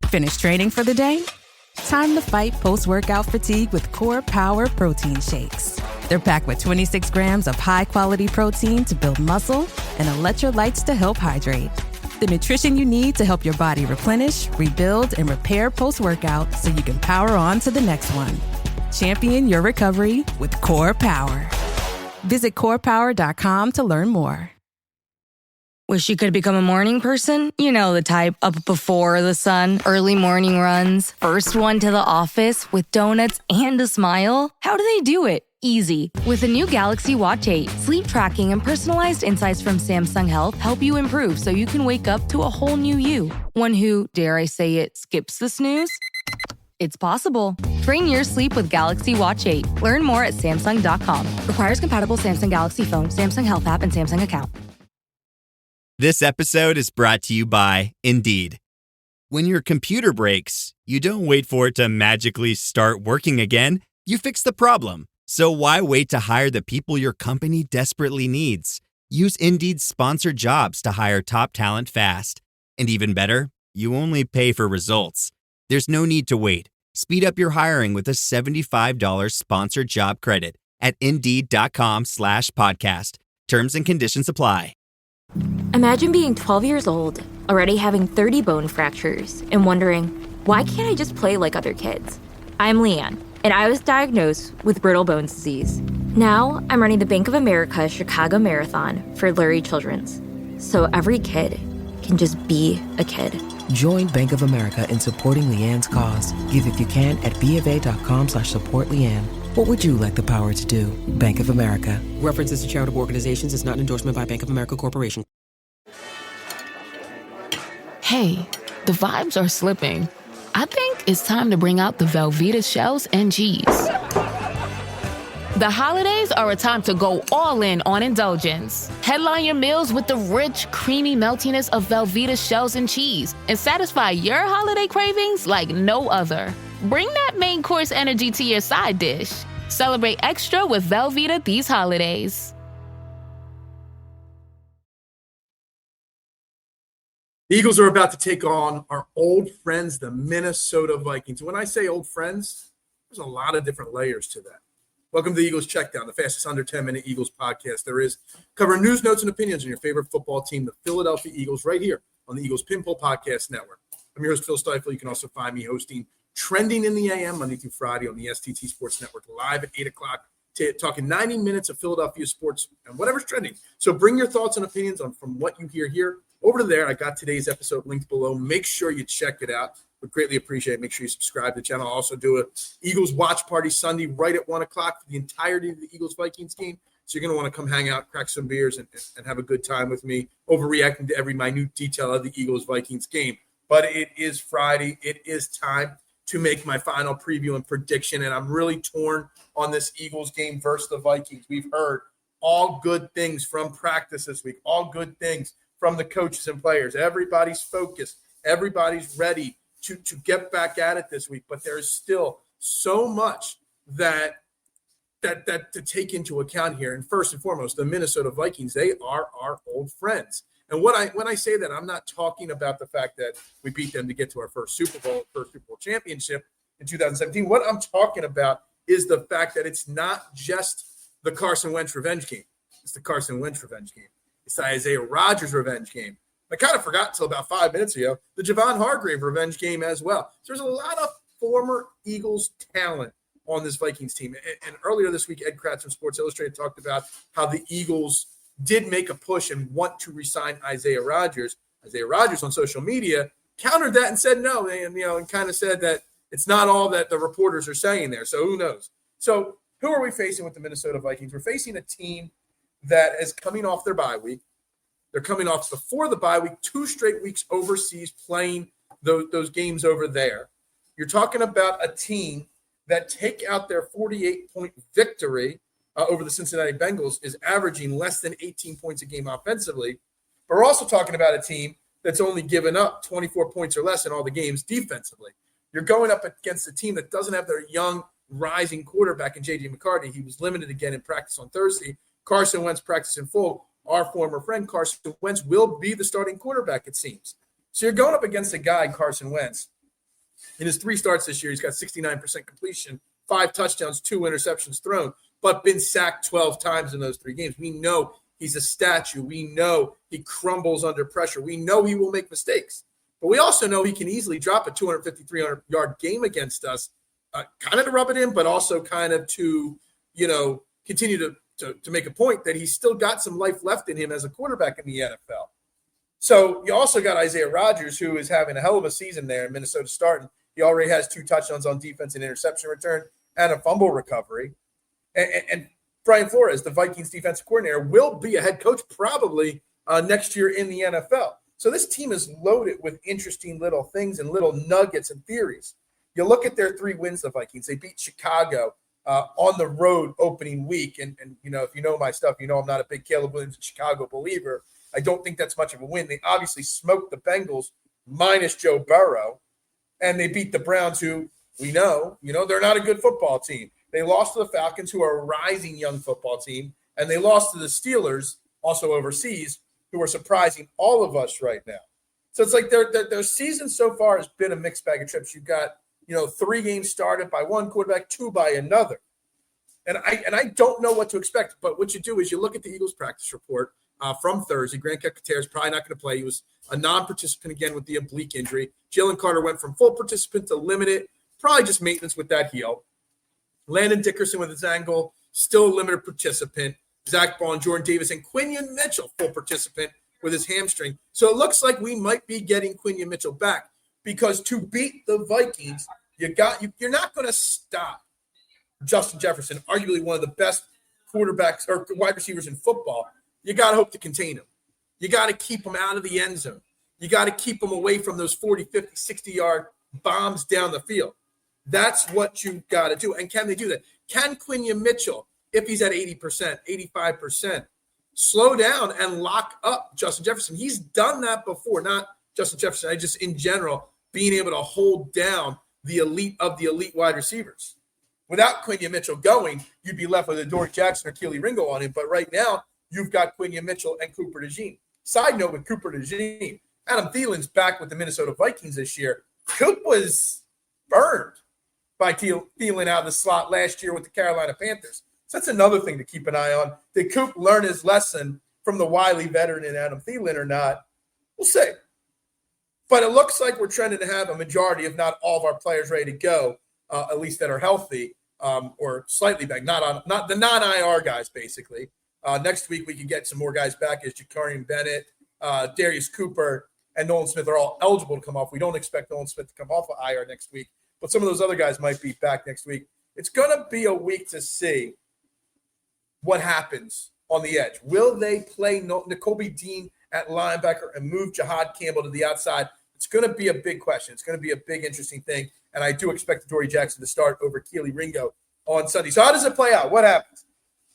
Finish training for the day? Time to fight post-workout fatigue with Core Power Protein Shakes. They're packed with 26 grams of high-quality protein to build muscle and electrolytes to help hydrate. The nutrition you need to help your body replenish, rebuild, and repair post-workout so you can power on to the next one. Champion your recovery with Core Power. Visit corepower.com to learn more. Wish you could become a morning person? You know the type, up before the sun, early morning runs, first one to the office with donuts and a smile. How do they do it? Easy. With the new Galaxy Watch 8, sleep tracking and personalized insights from Samsung Health help you improve so you can wake up to a whole new you. One who, dare I say it, skips the snooze? It's possible. Train your sleep with Galaxy Watch 8. Learn more at Samsung.com. Requires compatible Samsung Galaxy phone, Samsung Health app, and Samsung account. This episode is brought to you by Indeed. When your computer breaks, you don't wait for it to magically start working again. You fix the problem. So why wait to hire the people your company desperately needs? Use Indeed's sponsored jobs to hire top talent fast. And even better, you only pay for results. There's no need to wait. Speed up your hiring with a $75 sponsored job credit at Indeed.com/podcast. Terms and conditions apply. Imagine being 12 years old, already having 30 bone fractures, and wondering, why can't I just play like other kids? I'm Leanne, and I was diagnosed with brittle bones disease. Now, I'm running the Bank of America Chicago Marathon for Lurie Children's, so every kid can just be a kid. Join Bank of America in supporting Leanne's cause. Give if you can at BofA.com/supportLeanne. What would you like the power to do? Bank of America. References to charitable organizations is not an endorsement by Bank of America Corporation. Hey, the vibes are slipping. I think it's time to bring out the Velveeta shells and cheese. The holidays are a time to go all in on indulgence. Headline your meals with the rich, creamy meltiness of Velveeta shells and cheese and satisfy your holiday cravings like no other. Bring that main course energy to your side dish. Celebrate extra with Velveeta these holidays. The Eagles are about to take on our old friends, the Minnesota Vikings. When I say old friends, there's a lot of different layers to that. Welcome to the Eagles Checkdown, the fastest under 10-minute Eagles podcast there is. Covering news, notes, and opinions on your favorite football team, the Philadelphia Eagles, right here on the Eagles Pinpoll Podcast Network. I'm your host, Phil Stiefel. You can also find me hosting Trending in the AM Monday through Friday on the STT Sports Network, live at 8 o'clock, talking 90 minutes of Philadelphia sports and whatever's trending. So bring your thoughts and opinions on from what you hear here over to there. I got today's episode linked below. Make sure you check it out. Would greatly appreciate it. Make sure you subscribe to the channel. I'll also do a Eagles watch party Sunday right at 1 o'clock for the entirety of the Eagles-Vikings game. So you're going to want to come hang out, crack some beers, and have a good time with me, overreacting to every minute detail of the Eagles-Vikings game. But it is Friday. It is time to make my final preview and prediction, and I'm really torn on this Eagles game versus the Vikings. We've heard all good things from practice this week, all good things from the coaches and players. Everybody's focused. Everybody's ready to get back at it this week, but there's still so much that to take into account here. And first and foremost, the Minnesota Vikings, they are our old friends. And when I say that, I'm not talking about the fact that we beat them to get to our first Super Bowl championship in 2017. What I'm talking about is the fact that it's not just the Carson Wentz revenge game. It's the Carson Wentz revenge game. It's the Isaiah Rodgers revenge game. I kind of forgot until about 5 minutes ago, the Javon Hargrave revenge game as well. So there's a lot of former Eagles talent on this Vikings team. And earlier this week, Ed Kratz from Sports Illustrated talked about how the Eagles did make a push and want to re-sign Isaiah Rodgers. Isaiah Rodgers on social media countered that and said no, and kind of said that it's not all that the reporters are saying there. So who knows? So who are we facing with the Minnesota Vikings? We're facing a team that is coming off their bye week. They're coming off before the bye week, 2 straight weeks overseas playing those games over there. You're talking about a team that take out their 48-point victory over the Cincinnati Bengals is averaging less than 18 points a game offensively. But we're also talking about a team that's only given up 24 points or less in all the games defensively. You're going up against a team that doesn't have their young, rising quarterback in J.J. McCarthy. He was limited again in practice on Thursday. Carson Wentz practiced in full. Our former friend Carson Wentz will be the starting quarterback, it seems. So you're going up against a guy, Carson Wentz, In his 3 starts this year, he's got 69% completion, 5 touchdowns, 2 interceptions thrown, but been sacked 12 times in those 3 games. We know he's a statue. We know he crumbles under pressure. We know he will make mistakes. But we also know he can easily drop a 250, 300-yard game against us, kind of to rub it in, but also kind of to, continue to make a point that he's still got some life left in him as a quarterback in the NFL. So you also got Isaiah Rodgers, who is having a hell of a season there in Minnesota starting. He already has 2 touchdowns on defense, an interception return, and a fumble recovery. And Brian Flores, the Vikings defensive coordinator, will be a head coach probably next year in the NFL. So this team is loaded with interesting little things and little nuggets and theories. You look at their 3 wins, the Vikings. They beat Chicago on the road opening week. And if you know my stuff, I'm not a big Caleb Williams and Chicago believer. I don't think that's much of a win. They obviously smoked the Bengals minus Joe Burrow. And they beat the Browns, who we know, they're not a good football team. They lost to the Falcons, who are a rising young football team. And they lost to the Steelers, also overseas, who are surprising all of us right now. So it's like their season so far has been a mixed bag of trips. You've got, 3 games started by one quarterback, 2 by another. And I don't know what to expect. But what you do is you look at the Eagles practice report from Thursday. Grant Kekatera is probably not going to play. He was a non-participant again with the oblique injury. Jalen Carter went from full participant to limited, probably just maintenance with that heel. Landon Dickerson with his ankle, still a limited participant. Zach Ball, Jordan Davis, and Quinion Mitchell, full participant with his hamstring. So it looks like we might be getting Quinion Mitchell back, because to beat the Vikings, you're not going to stop Justin Jefferson, arguably one of the best quarterbacks or wide receivers in football. You got to hope to contain him. You got to keep him out of the end zone. You got to keep him away from those 40, 50, 60-yard bombs down the field. That's what you got to do. And can they do that? Can Quinion Mitchell, if he's at 80%, 85%, slow down and lock up Justin Jefferson? He's done that before, not Justin Jefferson. I just, in general, being able to hold down the elite of the elite wide receivers. Without Quinion Mitchell going, you'd be left with a Dory Jackson or Keely Ringo on him. But right now, you've got Quinion Mitchell and Cooper DeJean. Side note with Cooper DeJean, Adam Thielen's back with the Minnesota Vikings this year. Coop was burned by Thielen out of the slot last year with the Carolina Panthers. So that's another thing to keep an eye on. Did Coop learn his lesson from the wily veteran in Adam Thielen or not? We'll see. But it looks like we're trending to have a majority, if not all, of our players ready to go, at least that are healthy or slightly back, not the non-IR guys, basically. Next week, we can get some more guys back as Jakarian Bennett, Darius Cooper, and Nolan Smith are all eligible to come off. We don't expect Nolan Smith to come off of IR next week, but some of those other guys might be back next week. It's going to be a week to see what happens on the edge. Will they play Nakobe Dean at linebacker and move Jihad Campbell to the outside? It's going to be a big question. It's going to be a big, interesting thing, and I do expect Dory Jackson to start over Keely Ringo on Sunday. So how does it play out? What happens?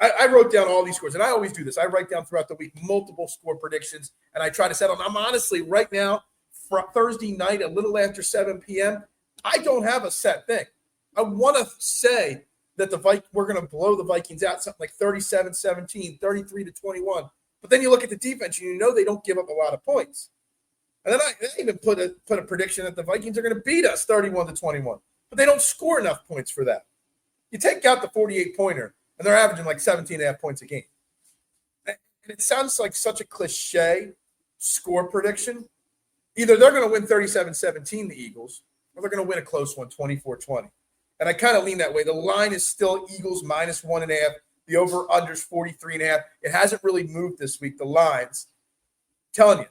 I wrote down all these scores, and I always do this. I write down throughout the week multiple score predictions, and I try to settle. I'm honestly, right now, Thursday night, a little after 7 p.m., I don't have a set thing. I want to say that we're going to blow the Vikings out, something like 37-17, 33-21. But then you look at the defense, and they don't give up a lot of points. And then I even put a prediction that the Vikings are going to beat us 31-21. But they don't score enough points for that. You take out the 48-pointer, and they're averaging like 17.5 points a game. And it sounds like such a cliche score prediction. Either they're going to win 37-17, the Eagles, or they're going to win a close one, 24-20. And I kind of lean that way. The line is still Eagles minus 1.5. The over-under is 43.5. It hasn't really moved this week, the lines. I'm telling you,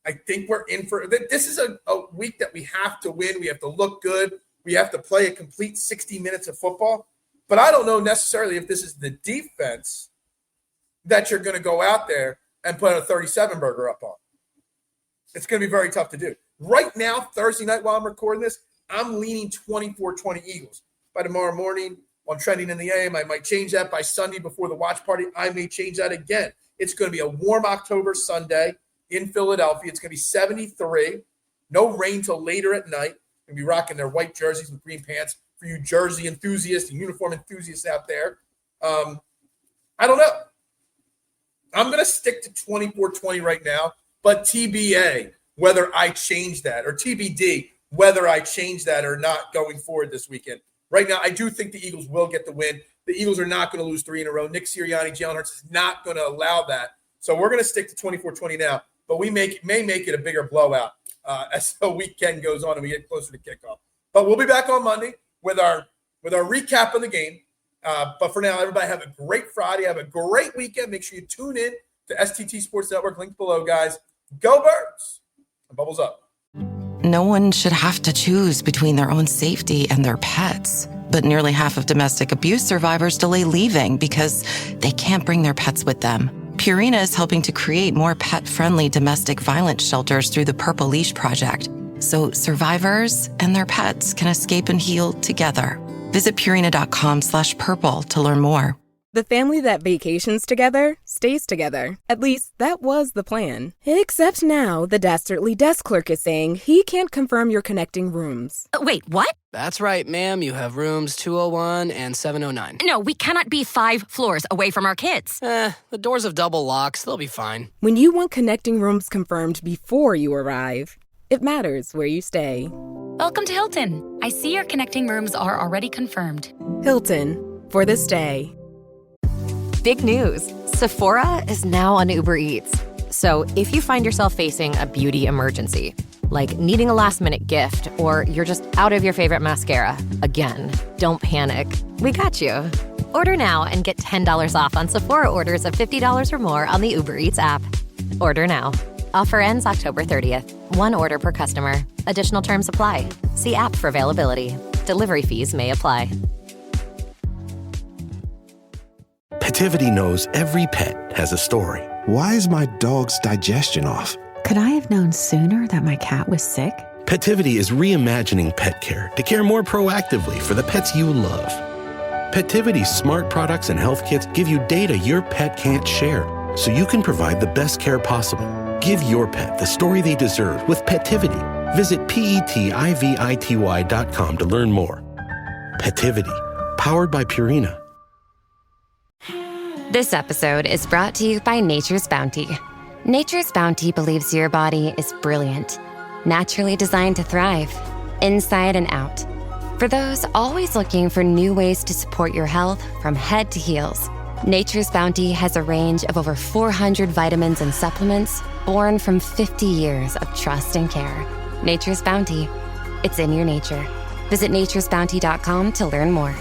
I think we're in for – this is a week that we have to win. We have to look good. We have to play a complete 60 minutes of football. But I don't know necessarily if this is the defense that you're going to go out there and put a 37-burger up on. It's going to be very tough to do. Right now, Thursday night while I'm recording this, I'm leaning 24-20 Eagles. By tomorrow morning on Trending in the AM, I might change that. By Sunday before the watch party, I may change that again. It's going to be a warm October Sunday in Philadelphia. It's going to be 73. No rain till later at night. Going to be rocking their white jerseys with green pants for you jersey enthusiasts and uniform enthusiasts out there. I don't know. I'm going to stick to 24-20 right now, but TBA, whether I change that, or TBD, whether I change that or not going forward this weekend. Right now, I do think the Eagles will get the win. The Eagles are not going to lose 3 in a row. Nick Sirianni, Jalen Hurts is not going to allow that. So we're going to stick to 24-20 now, but we may make it a bigger blowout as the weekend goes on and we get closer to kickoff. But we'll be back on Monday with our recap of the game. But for now, everybody have a great Friday. Have a great weekend. Make sure you tune in to STT Sports Network. Links below, guys. Go Birds! And bubbles up. No one should have to choose between their own safety and their pets. But nearly half of domestic abuse survivors delay leaving because they can't bring their pets with them. Purina is helping to create more pet-friendly domestic violence shelters through the Purple Leash Project, so survivors and their pets can escape and heal together. Visit Purina.com/purple to learn more. The family that vacations together stays together. At least that was the plan. Except now the dastardly desk clerk is saying he can't confirm your connecting rooms. Wait, what? That's right, ma'am. You have rooms 201 and 709. No, we cannot be 5 floors away from our kids. The doors have double locks. They'll be fine. When you want connecting rooms confirmed before you arrive, it matters where you stay. Welcome to Hilton. I see your connecting rooms are already confirmed. Hilton, for this day. Big news. Sephora is now on Uber Eats. So if you find yourself facing a beauty emergency, like needing a last-minute gift, or you're just out of your favorite mascara, again, don't panic. We got you. Order now and get $10 off on Sephora orders of $50 or more on the Uber Eats app. Order now. Offer ends October 30th. 1 order per customer. Additional terms apply. See app for availability. Delivery fees may apply. Petivity knows every pet has a story. Why is my dog's digestion off? Could I have known sooner that my cat was sick? Petivity is reimagining pet care to care more proactively for the pets you love. Petivity's smart products and health kits give you data your pet can't share, so you can provide the best care possible. Give your pet the story they deserve with Petivity. Visit PETIVITY.com to learn more. Petivity, powered by Purina. This episode is brought to you by Nature's Bounty. Nature's Bounty believes your body is brilliant, naturally designed to thrive, inside and out. For those always looking for new ways to support your health from head to heels, Nature's Bounty has a range of over 400 vitamins and supplements born from 50 years of trust and care. Nature's Bounty. It's in your nature. Visit naturesbounty.com to learn more.